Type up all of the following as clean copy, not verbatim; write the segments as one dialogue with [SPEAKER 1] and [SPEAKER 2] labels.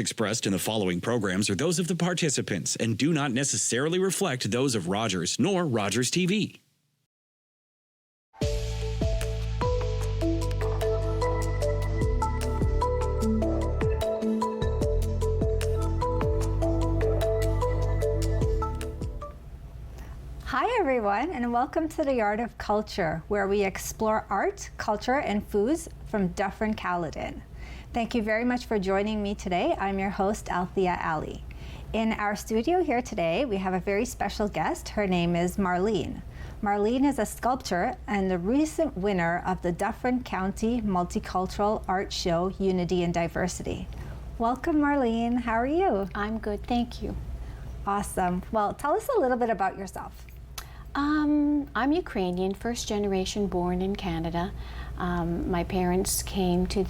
[SPEAKER 1] Expressed in the following programs are those of the participants and do not necessarily reflect those of Rogers nor Rogers TV.
[SPEAKER 2] Hi everyone, and welcome to the Art of Culture, where we explore art, culture, and foods from Dufferin-Caledon. Thank you very much for joining me today. I'm your host, Althea Alli. In our studio here today, we have a very special guest. Her name is Marlene. Marlene is a sculptor and the recent winner of the Dufferin County Multicultural Art Show, Unity and Diversity. Welcome, Marlene. How are you?
[SPEAKER 3] I'm good, thank you.
[SPEAKER 2] Awesome. Well, tell us a little bit about yourself.
[SPEAKER 3] I'm Ukrainian, first generation, born in Canada. My parents came to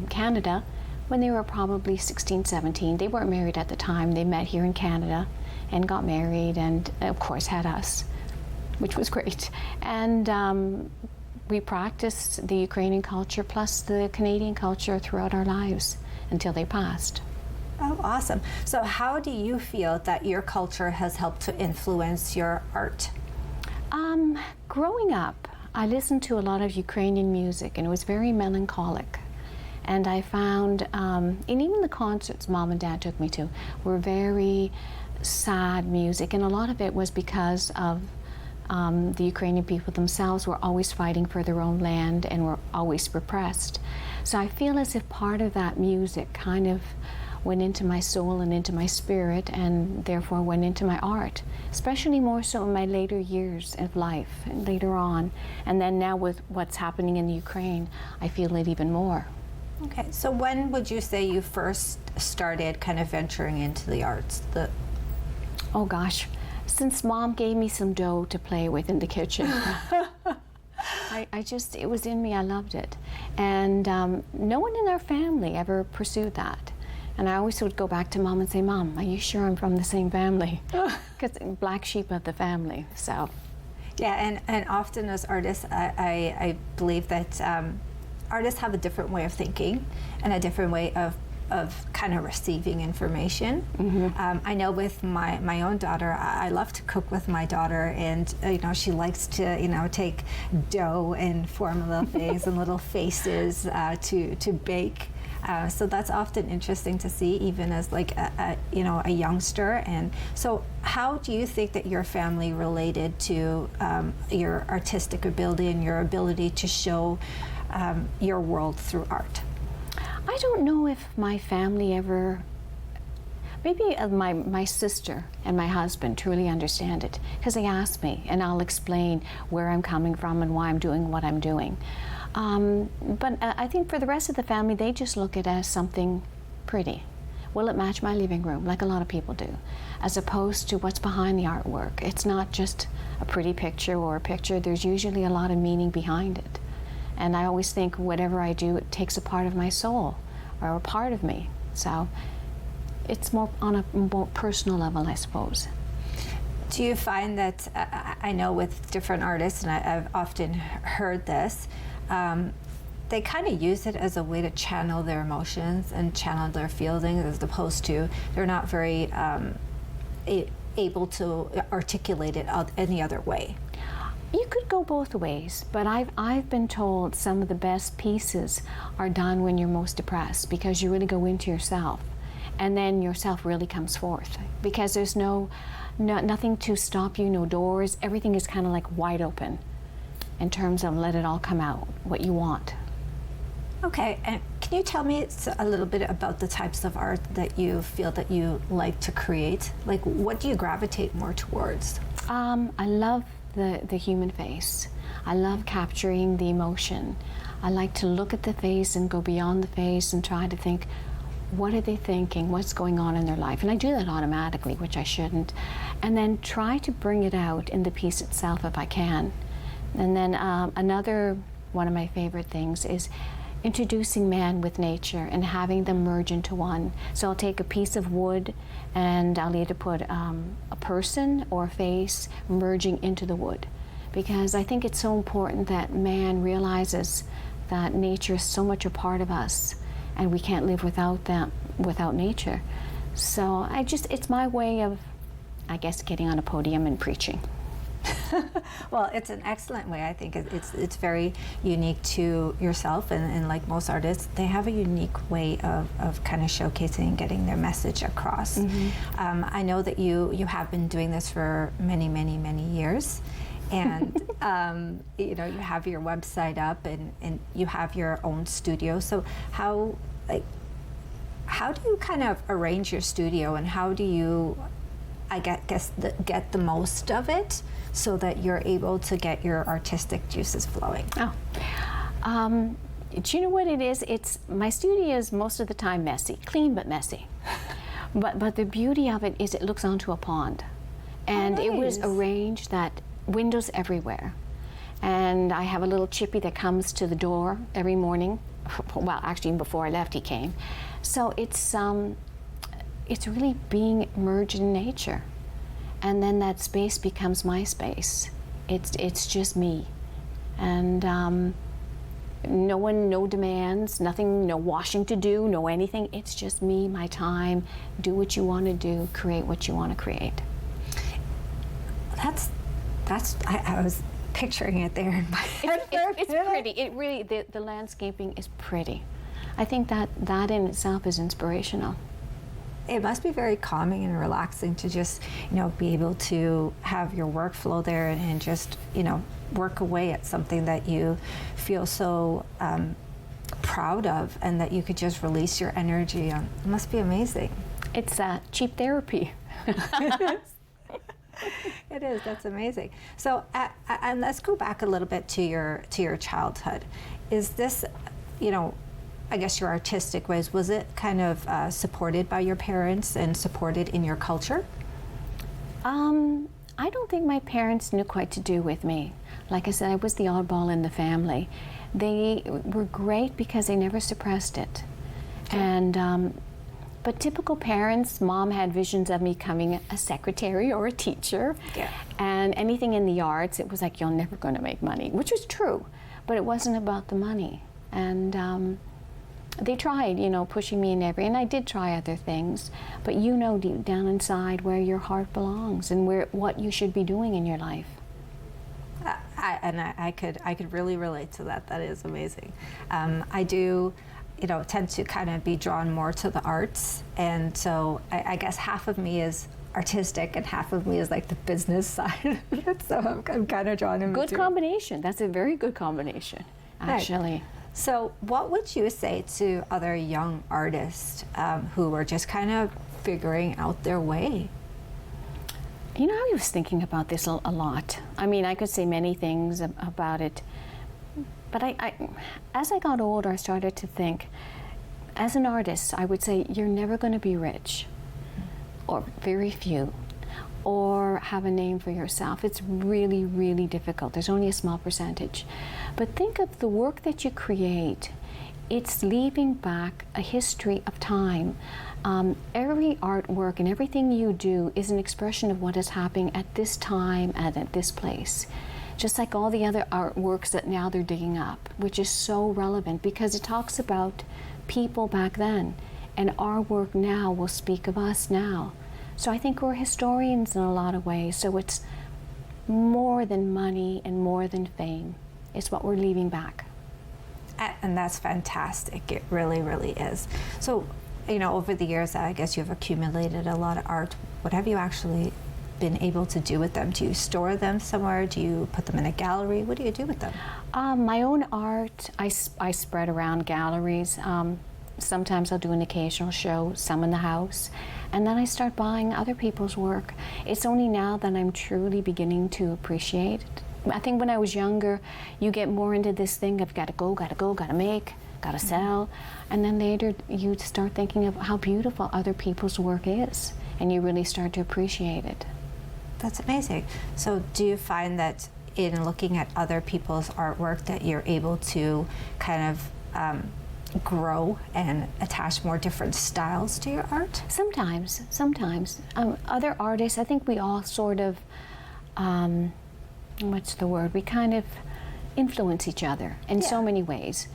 [SPEAKER 3] Canada when they were probably 16, 17. They weren't married at the time. They met here in Canada and got married and, of course, had us, which was great. And we practiced the Ukrainian culture plus the Canadian culture throughout our lives until they passed.
[SPEAKER 2] Oh, awesome. So how do you feel that your culture has helped to influence your art?
[SPEAKER 3] Growing up, I listened to a lot of Ukrainian music, and it was very melancholic. And I found, and even the concerts Mom and Dad took me to were very sad music, and a lot of it was because of the Ukrainian people themselves were always fighting for their own land and were always repressed. So I feel as if part of that music kind of went into my soul and into my spirit, and therefore went into my art, especially more so in my later years of life and later on. And then now with what's happening in the Ukraine, I feel it even more.
[SPEAKER 2] Okay, so when would you say you first started kind of venturing into the arts?
[SPEAKER 3] Oh gosh, since Mom gave me some dough to play with in the kitchen. It was in me, I loved it. And no one in our family ever pursued that. And I always would go back to Mom and say, Mom, are you sure I'm from the same family? Because black sheep of the family, so.
[SPEAKER 2] Yeah, and often as artists, I believe that artists have a different way of thinking and a different way of kind of receiving information. Mm-hmm. I know with my own daughter, I love to cook with my daughter, and she likes to take dough and form little things and little faces to bake. So that's often interesting to see, even as like a youngster. And so, how do you think that your family related to your artistic ability and your ability to show your world through art?
[SPEAKER 3] I don't know if my family ever. Maybe my sister and my husband truly understand it, because they ask me, and I'll explain where I'm coming from and why I'm doing what I'm doing. But I think for the rest of the family, they just look at it as something pretty. Will it match my living room, like a lot of people do, as opposed to what's behind the artwork. It's not just a pretty picture or a picture. There's usually a lot of meaning behind it. And I always think whatever I do, it takes a part of my soul or a part of me. So it's more on a more personal level, I suppose.
[SPEAKER 2] Do you find that, I know with different artists, and I've often heard this, they kind of use it as a way to channel their emotions and channel their feelings, as opposed to they're not very able to articulate it any other way?
[SPEAKER 3] You could go both ways, but I've been told some of the best pieces are done when you're most depressed, because you really go into yourself, and then yourself really comes forth, because there's nothing to stop you, no doors. Everything is kind of like wide open in terms of let it all come out, what you want.
[SPEAKER 2] Okay, and can you tell me a little bit about the types of art that you feel that you like to create? Like, what do you gravitate more towards?
[SPEAKER 3] I love the human face. I love capturing the emotion. I like to look at the face and go beyond the face and try to think, what are they thinking? What's going on in their life? And I do that automatically, which I shouldn't. And then try to bring it out in the piece itself if I can. And then another one of my favorite things is introducing man with nature and having them merge into one. So I'll take a piece of wood and I'll either put a person or a face merging into the wood, because I think it's so important that man realizes that nature is so much a part of us and we can't live without them, without nature. So it's my way of, I guess, getting on a podium and preaching.
[SPEAKER 2] Well, it's an excellent way. I think it's very unique to yourself, and like most artists, they have a unique way of kind of showcasing and getting their message across. I know that you have been doing this for many, many, many years, and you know, you have your website up, and you have your own studio. So how do you kind of arrange your studio, and how do you, I guess, get the most of it so that you're able to get your artistic juices flowing?
[SPEAKER 3] Do you know what it is? My studio is most of the time messy, clean but messy. But the beauty of it is it looks onto a pond, and it was arranged that windows everywhere. And I have a little chippy that comes to the door every morning. Well, actually, even before I left, he came. So it's really being merged in nature, and then that space becomes my space. It's just me, and no demands, nothing, no washing to do, no anything. It's just me, my time. Do what you want to do, create what you want to create.
[SPEAKER 2] I was picturing it there in my head.
[SPEAKER 3] It's pretty. It really, the landscaping is pretty. I think that in itself is inspirational.
[SPEAKER 2] It must be very calming and relaxing to just, you know, be able to have your workflow there and just, you know, work away at something that you feel so proud of, and that you could just release your energy on. It must be amazing.
[SPEAKER 3] It's cheap therapy.
[SPEAKER 2] It is. That's amazing. So, and let's go back a little bit to your childhood. Is this, you know, I guess your artistic ways, was it kind of supported by your parents and supported in your culture?
[SPEAKER 3] I don't think my parents knew quite to do with me. Like I said, I was the oddball in the family. They were great because they never suppressed it. Okay. And but typical parents, mom had visions of me becoming a secretary or a teacher. Yeah. And anything in the arts, it was like, you're never going to make money, which was true, but it wasn't about the money. And they tried, you know, pushing me in and I did try other things, but you know deep down inside where your heart belongs and what you should be doing in your life.
[SPEAKER 2] I could really relate to that. That is amazing. I do, you know, tend to kind of be drawn more to the arts, and so I guess half of me is artistic and half of me is like the business side of it. So I'm kind of drawn in between.
[SPEAKER 3] Good combination. That's a very good combination, actually.
[SPEAKER 2] Right. So what would you say to other young artists who are just kind of figuring out their way?
[SPEAKER 3] You know, I was thinking about this a lot. I mean, I could say many things about it, but as I got older, I started to think, as an artist, I would say you're never going to be rich, or very few, or have a name for yourself. It's really, really difficult. There's only a small percentage. But think of the work that you create. It's leaving back a history of time. Every artwork and everything you do is an expression of what is happening at this time and at this place. Just like all the other artworks that now they're digging up, which is so relevant because it talks about people back then, and our work now will speak of us now. So I think we're historians in a lot of ways. So it's more than money and more than fame. It's what we're leaving back.
[SPEAKER 2] And that's fantastic. It really, really is. So, you know, over the years, I guess you've accumulated a lot of art. What have you actually been able to do with them? Do you store them somewhere? Do you put them in a gallery? What do you do with them?
[SPEAKER 3] My own art, I spread around galleries. Sometimes I'll do an occasional show, some in the house, and then I start buying other people's work. It's only now that I'm truly beginning to appreciate it. I think when I was younger, you get more into this thing of gotta make, gotta sell, and then later you start thinking of how beautiful other people's work is, and you really start to appreciate it.
[SPEAKER 2] That's amazing. So do you find that in looking at other people's artwork that you're able to kind of grow and attach more different styles to your art?
[SPEAKER 3] Sometimes. Other artists, I think we all sort of, what's the word? We kind of influence each other in so many ways.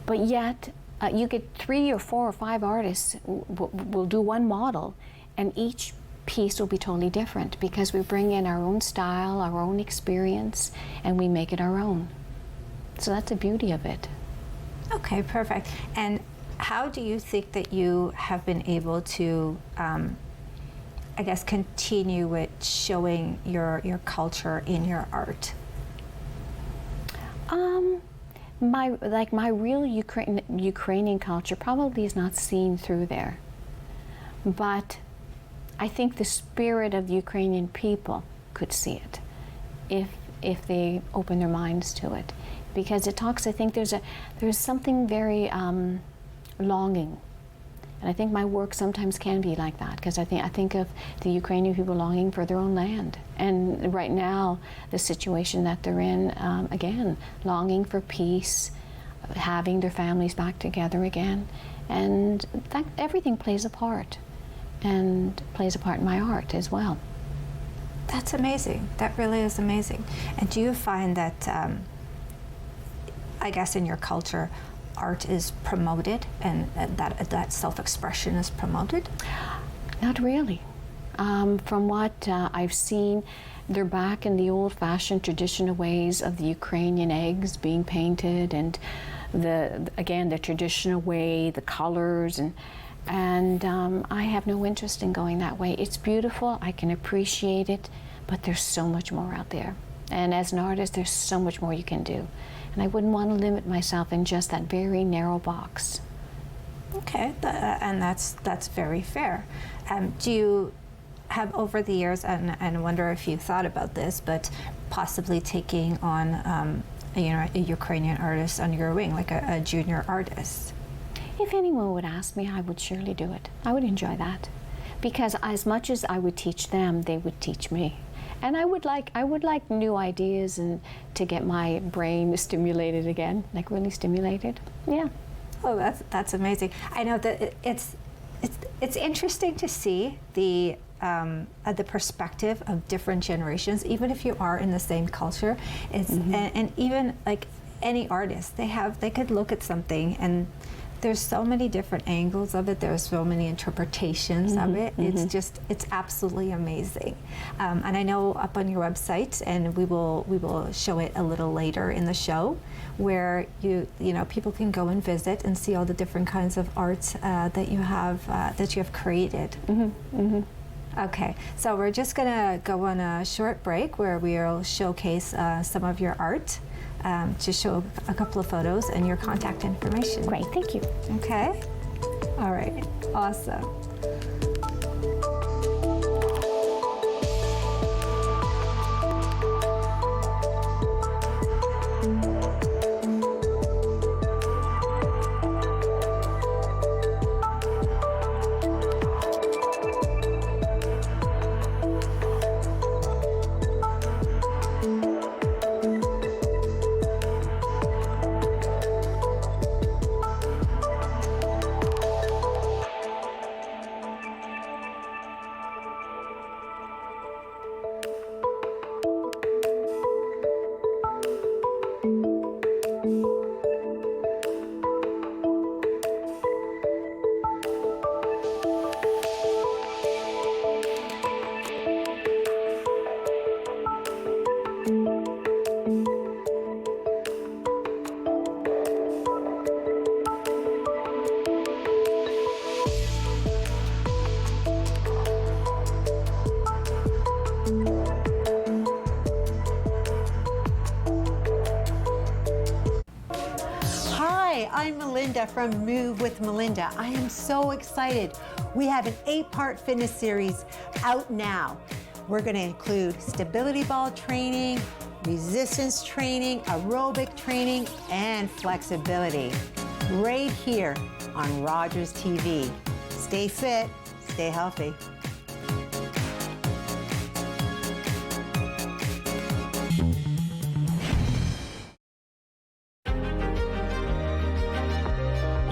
[SPEAKER 3] But yet, you get 3 or 4 or 5 artists will do one model, and each piece will be totally different because we bring in our own style, our own experience, and we make it our own. So that's the beauty of it.
[SPEAKER 2] Okay, perfect. And how do you think that you have been able to, I guess, continue with showing your culture in your art? My real
[SPEAKER 3] Ukrainian culture probably is not seen through there, but I think the spirit of the Ukrainian people could see it if they open their minds to it, because it talks. I think there's something very longing, and I think my work sometimes can be like that, because I think of the Ukrainian people longing for their own land, and right now the situation that they're in, again, longing for peace, having their families back together again, and that everything plays a part, and plays a part in my art as well.
[SPEAKER 2] That's amazing. That really is amazing. And do you find that, I guess in your culture, art is promoted and that self-expression is promoted?
[SPEAKER 3] Not really. From what I've seen, they're back in the old-fashioned traditional ways of the Ukrainian eggs being painted, and the traditional way, the colors, and I have no interest in going that way. It's beautiful, I can appreciate it, but there's so much more out there. And as an artist, there's so much more you can do. And I wouldn't want to limit myself in just that very narrow box.
[SPEAKER 2] Okay, and that's very fair. Do you have over the years, and I wonder if you thought about this, but possibly taking on a Ukrainian artist under your wing, like a junior artist?
[SPEAKER 3] If anyone would ask me, I would surely do it. I would enjoy that, because as much as I would teach them, they would teach me. And I would like new ideas and to get my brain stimulated again, like really stimulated. Yeah.
[SPEAKER 2] Oh, that's amazing. I know that it's interesting to see the perspective of different generations, even if you are in the same culture. It's and even like any artist, they could look at something and there's so many different angles of it. There's so many interpretations of it. It's absolutely amazing. And I know up on your website, and we will show it a little later in the show, where people can go and visit and see all the different kinds of art that you have created. Okay, so we're just gonna go on a short break where we'll showcase some of your art. To show a couple of photos and your contact information.
[SPEAKER 3] Great, thank you.
[SPEAKER 2] Okay? All right, awesome.
[SPEAKER 4] I'm Melinda from Move with Melinda. I am so excited. We have an 8-part fitness series out now. We're going to include stability ball training, resistance training, aerobic training, and flexibility. Right here on Rogers TV. Stay fit, stay healthy.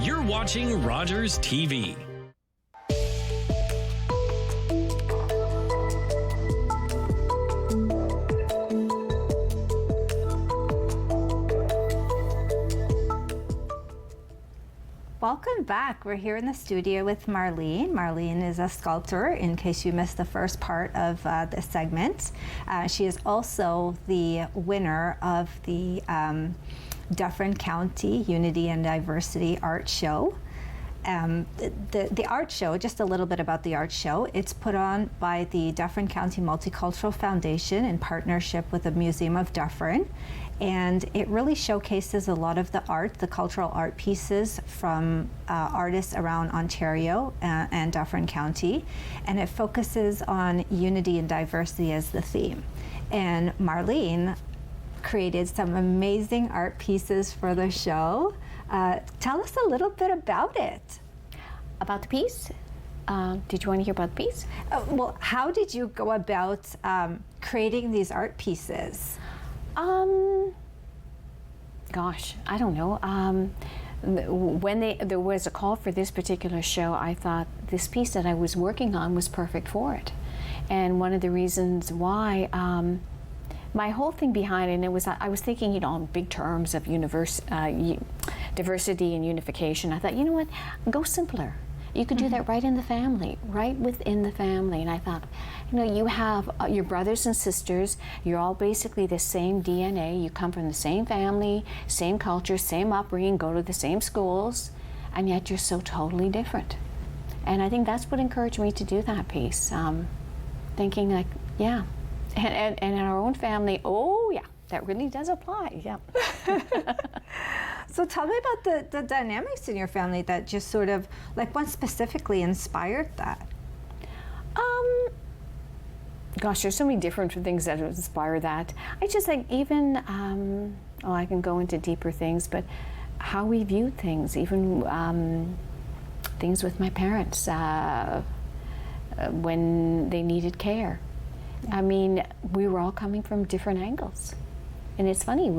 [SPEAKER 1] You're watching Rogers TV.
[SPEAKER 2] welcome back. We're here in the studio with Marlene. Marlene is a sculptor, in case you missed the first part of this segment. She is also the winner of the Dufferin County Unity and Diversity Art Show. The art show, just a little bit about the art show, it's put on by the Dufferin County Multicultural Foundation in partnership with the Museum of Dufferin. And it really showcases a lot of the art, the cultural art pieces from artists around Ontario and Dufferin County. And it focuses on unity and diversity as the theme. And Marlene created some amazing art pieces for the show. Tell us a little bit about it.
[SPEAKER 3] About the piece? Did you want to hear about the piece?
[SPEAKER 2] Well, how did you go about creating these art pieces?
[SPEAKER 3] Gosh, I don't know. When there was a call for this particular show, I thought this piece that I was working on was perfect for it. And one of the reasons why, my whole thing behind it, I was thinking, in big terms of diversity and unification. I thought, you know what, go simpler. You could do that right in the family, right within the family. And I thought, you have your brothers and sisters, you're all basically the same DNA, you come from the same family, same culture, same upbringing, go to the same schools, and yet you're so totally different. And I think that's what encouraged me to do that piece. Thinking like, yeah, and in our own family, oh yeah, that really does apply, yeah.
[SPEAKER 2] So tell me about the dynamics in your family that just sort of, like, what specifically inspired that?
[SPEAKER 3] Gosh, there's so many different things that inspire that. I just think even, I can go into deeper things, but how we view things, even things with my parents when they needed care. I mean, we were all coming from different angles. And it's funny,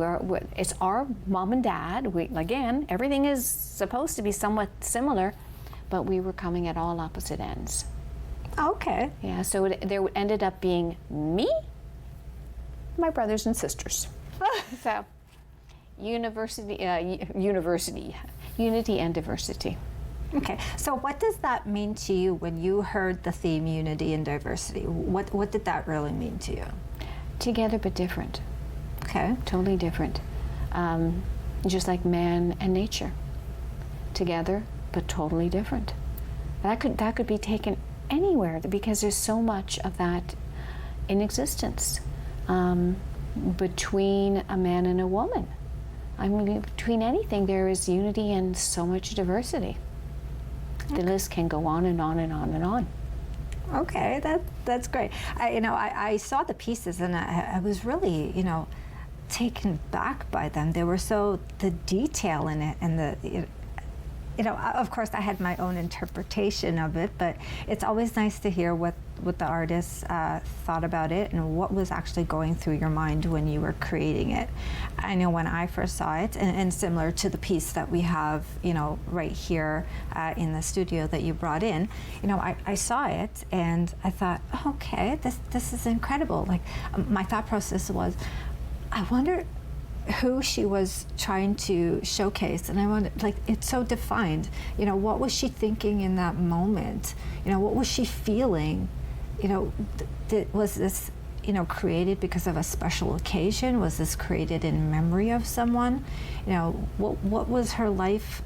[SPEAKER 3] it's our mom and dad. Again, everything is supposed to be somewhat similar, but we were coming at all opposite ends.
[SPEAKER 2] Okay.
[SPEAKER 3] Yeah, so there ended up being me, my brothers and sisters. So, unity and diversity.
[SPEAKER 2] Okay, so what does that mean to you when you heard the theme unity and diversity? What did that really mean to you?
[SPEAKER 3] Together but different.
[SPEAKER 2] Okay.
[SPEAKER 3] Totally different. Just like man and nature. Together, but totally different. That could be taken anywhere because there's so much of that in existence between a man and a woman. I mean, between anything, there is unity and so much diversity. The list can go on and on and on and on.
[SPEAKER 2] Okay, that's great. I saw the pieces and I was really, taken back by them. They were the detail in it and of course I had my own interpretation of it, but it's always nice to hear what the artists thought about it and what was actually going through your mind when you were creating it. I know when I first saw it, and similar to the piece that we have, right here in the studio that you brought in, I saw it and I thought, okay, this is incredible. Like, my thought process was, I wonder who she was trying to showcase, and I wondered, like, it's so defined. What was she thinking in that moment? What was she feeling? Was this, created because of a special occasion? Was this created in memory of someone? What was her life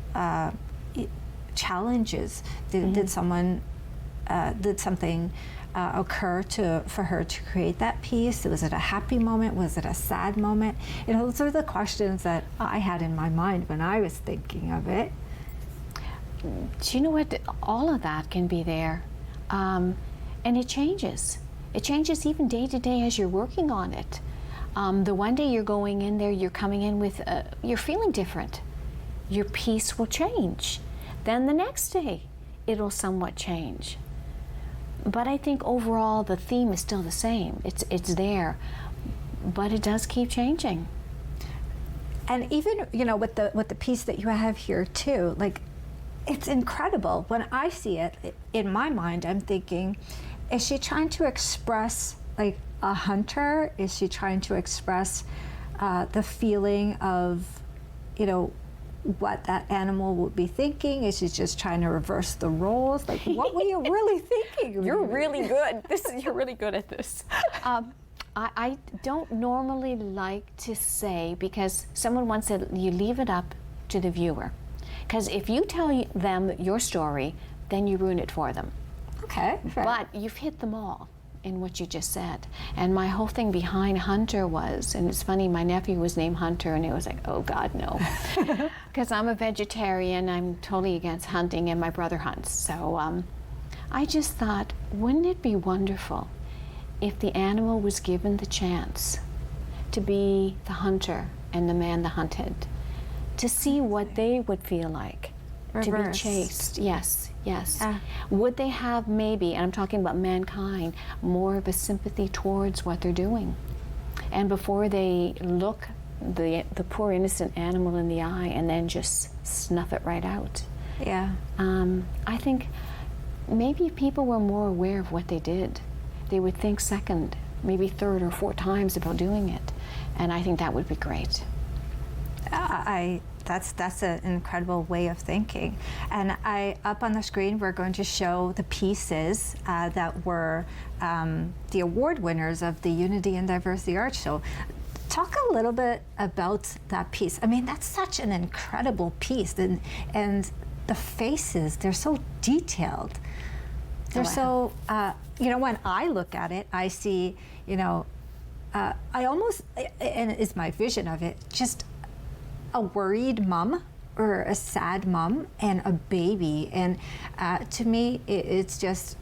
[SPEAKER 2] challenges? Did something occur for her to create that piece? Was it a happy moment? Was it a sad moment? Those are the questions that I had in my mind when I was thinking of it.
[SPEAKER 3] Do you know what? All of that can be there. And it changes. It changes even day to day as you're working on it. The one day you're going in there, you're coming in with, you're feeling different. Your piece will change. Then the next day, it'll somewhat change. But I think overall the theme is still the same. It's there, but it does keep changing.
[SPEAKER 2] And even with the piece that you have here too, like, it's incredible. When I see it, in my mind, I'm thinking, is she trying to express like a hunter? Is she trying to express the feeling of, what that animal would be thinking? Is she just trying to reverse the roles? Like, what were you really thinking?
[SPEAKER 3] You're really good. You're really good at this. I don't normally like to say, because someone once said you leave it up to the viewer. Because if you tell them your story, then you ruin it for them.
[SPEAKER 2] Okay, fair.
[SPEAKER 3] But you've hit them all in what you just said. And my whole thing behind Hunter was, and it's funny, my nephew was named Hunter, and it was like, oh God, no. Because I'm a vegetarian, I'm totally against hunting, and my brother hunts. So I just thought, wouldn't it be wonderful if the animal was given the chance to be the hunter and the man that hunted, to see what they would feel like, to be chased. Yes, yes. Would they have maybe, and I'm talking about mankind, more of a sympathy towards what they're doing? And before they look the poor innocent animal in the eye and then just snuff it right out.
[SPEAKER 2] Yeah.
[SPEAKER 3] I think maybe if people were more aware of what they did, they would think second, maybe third or fourth times about doing it. And I think that would be great.
[SPEAKER 2] That's an incredible way of thinking. And up on the screen, we're going to show the pieces that were the award winners of the Unity and Diversity Art Show. Talk a little bit about that piece. I mean, that's such an incredible piece, and the faces, they're so detailed. They're so, when I look at it, I see, I almost, and it's my vision of it, just a worried mom or a sad mom and a baby. And to me, it's just,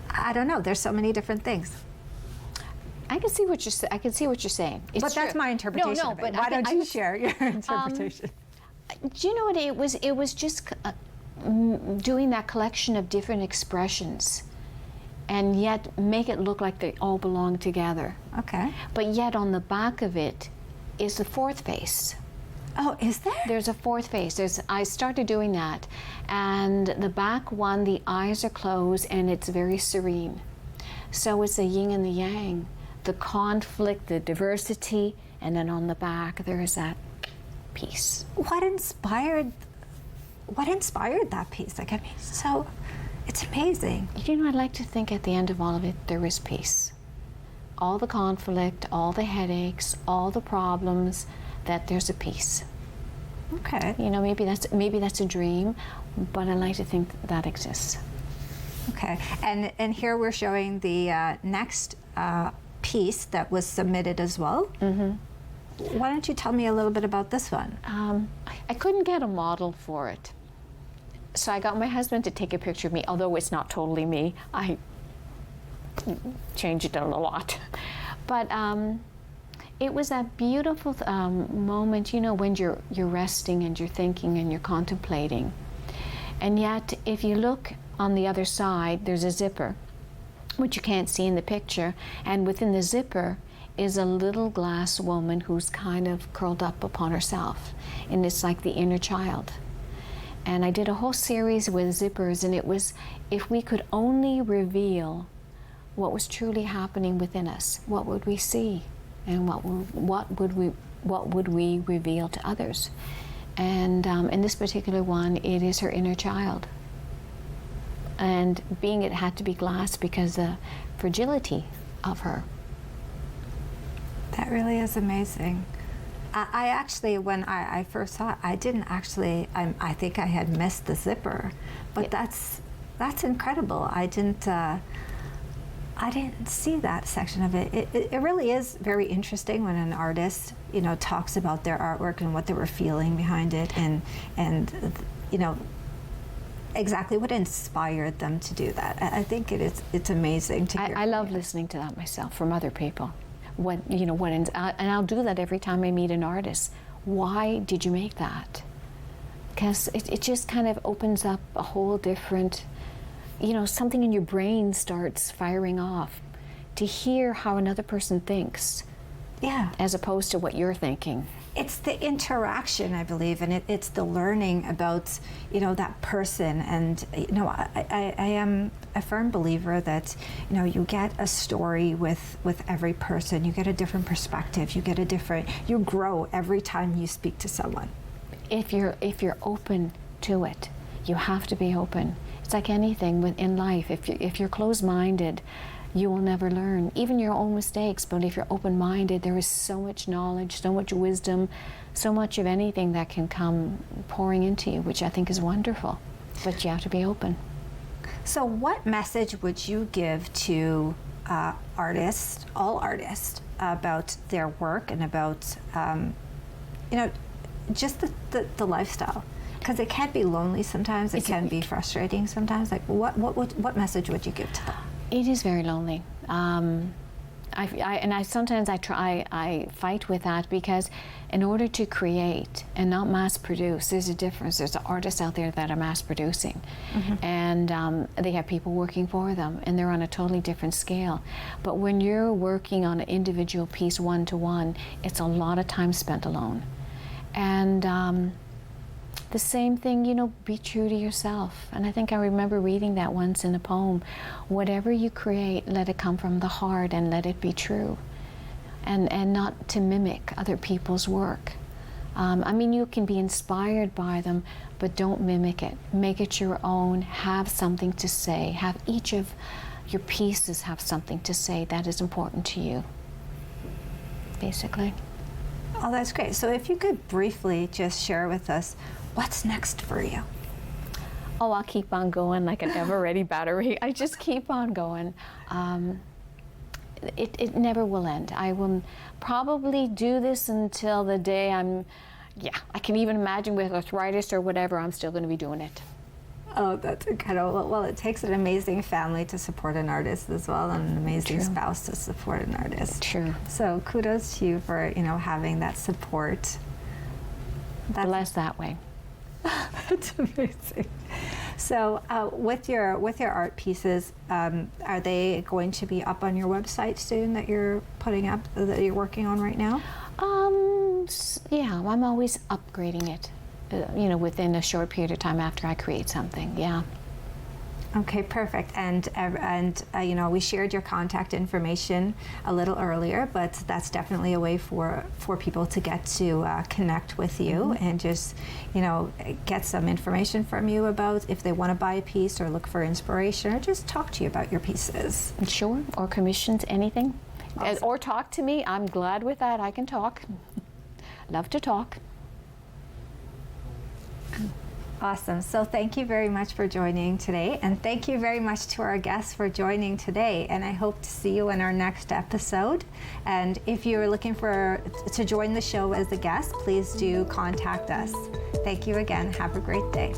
[SPEAKER 2] I don't know, there's so many different things.
[SPEAKER 3] I can see what you're saying. It's
[SPEAKER 2] but that's
[SPEAKER 3] true.
[SPEAKER 2] my interpretation
[SPEAKER 3] No,
[SPEAKER 2] of it.
[SPEAKER 3] but
[SPEAKER 2] Why don't you share your interpretation?
[SPEAKER 3] Do you know what it was just doing that collection of different expressions, and yet make it look like they all belong together.
[SPEAKER 2] Okay.
[SPEAKER 3] But yet on the back of it is the fourth face.
[SPEAKER 2] Oh, is there?
[SPEAKER 3] There's a fourth face. I started doing that, and the back one, the eyes are closed and it's very serene. So it's the yin and the yang, the conflict, the diversity, and then on the back there is that peace.
[SPEAKER 2] What inspired that piece? Like, I mean, so it's amazing.
[SPEAKER 3] You know, I'd like to think at the end of all of it, there is peace. All the conflict, all the headaches, all the problems, that there's a peace.
[SPEAKER 2] Okay.
[SPEAKER 3] You know, maybe that's a dream, but I like to think that exists.
[SPEAKER 2] Okay. And here we're showing the next piece that was submitted as well. Mm-hmm. Why don't you tell me a little bit about this one?
[SPEAKER 3] I couldn't get a model for it. So I got my husband to take a picture of me, although it's not totally me. I changed it a lot. But it was that beautiful moment, you know, when you're resting and you're thinking and you're contemplating. And yet, if you look on the other side, there's a zipper, which you can't see in the picture. And within the zipper is a little glass woman who's kind of curled up upon herself. And it's like the inner child. And I did a whole series with zippers, and it was, if we could only reveal what was truly happening within us, what would we see? And what would we reveal to others? And in this particular one, it is her inner child. And it had to be glass because the fragility of her.
[SPEAKER 2] That really is amazing. I actually, when I first saw it, I didn't actually, I think I had missed the zipper, but
[SPEAKER 3] Yeah.
[SPEAKER 2] that's incredible. I didn't see that section of it. It really is very interesting when an artist, you know, talks about their artwork and what they were feeling behind it, and you know, exactly what inspired them to do that. I think it's amazing to hear.
[SPEAKER 3] I love listening to that myself from other people. And I'll do that every time I meet an artist. Why did you make that? Because it just kind of opens up a whole different, you know, something in your brain starts firing off to hear how another person thinks.
[SPEAKER 2] Yeah.
[SPEAKER 3] As opposed to what you're thinking.
[SPEAKER 2] it's the interaction, I believe, and it's the learning about, you know, that person. And, you know, I am a firm believer that, you know, you get a story with every person. You get a different perspective. You grow every time you speak to someone.
[SPEAKER 3] If you're open to it, you have to be open. It's like anything in life. If you're closed-minded, you will never learn, even your own mistakes. But if you're open-minded, there is so much knowledge, so much wisdom, so much of anything that can come pouring into you, which I think is wonderful. But you have to be open.
[SPEAKER 2] So what message would you give to artists, all artists, about their work and about, you know, just the lifestyle? Because it can be lonely sometimes, it can be frustrating sometimes. Like, what message would you give to them?
[SPEAKER 3] It is very lonely. Sometimes I fight with that, because in order to create and not mass produce, there's a difference. There's artists out there that are mass producing, and they have people working for them, and they're on a totally different scale. But when you're working on an individual piece one-to-one, it's a lot of time spent alone. And the same thing, you know, be true to yourself. And I think I remember reading that once in a poem. Whatever you create, let it come from the heart and let it be true. And not to mimic other people's work. I mean, you can be inspired by them, but don't mimic it. Make it your own. Have something to say. Have each of your pieces have something to say that is important to you, basically.
[SPEAKER 2] Oh, that's great. So if you could briefly just share with us, what's next for you?
[SPEAKER 3] Oh, I'll keep on going like an ever-ready battery. I just keep on going. It never will end. I will probably do this until the day I can even imagine with arthritis or whatever, I'm still going to be doing it.
[SPEAKER 2] Oh, that's incredible. Well, it takes an amazing family to support an artist as well, and an amazing spouse to support an artist.
[SPEAKER 3] True.
[SPEAKER 2] So kudos to you for, you know, having that support.
[SPEAKER 3] Blessed that way.
[SPEAKER 2] That's amazing. So with your art pieces, are they going to be up on your website soon that you're putting up, that you're working on right now?
[SPEAKER 3] Yeah, I'm always upgrading it, you know, within a short period of time after I create something, yeah.
[SPEAKER 2] Okay, perfect. And you know, we shared your contact information a little earlier, but that's definitely a way for people to get to connect with you and just, you know, get some information from you about if they want to buy a piece or look for inspiration or just talk to you about your pieces.
[SPEAKER 3] Sure, or commissions, anything.
[SPEAKER 2] Awesome.
[SPEAKER 3] Or talk to me. I'm glad with that. I can talk. Love to talk.
[SPEAKER 2] Awesome. So thank you very much for joining today, and thank you very much to our guests for joining today, and I hope to see you in our next episode. And if you're looking to join the show as a guest, please do contact us. Thank you again. Have a great day.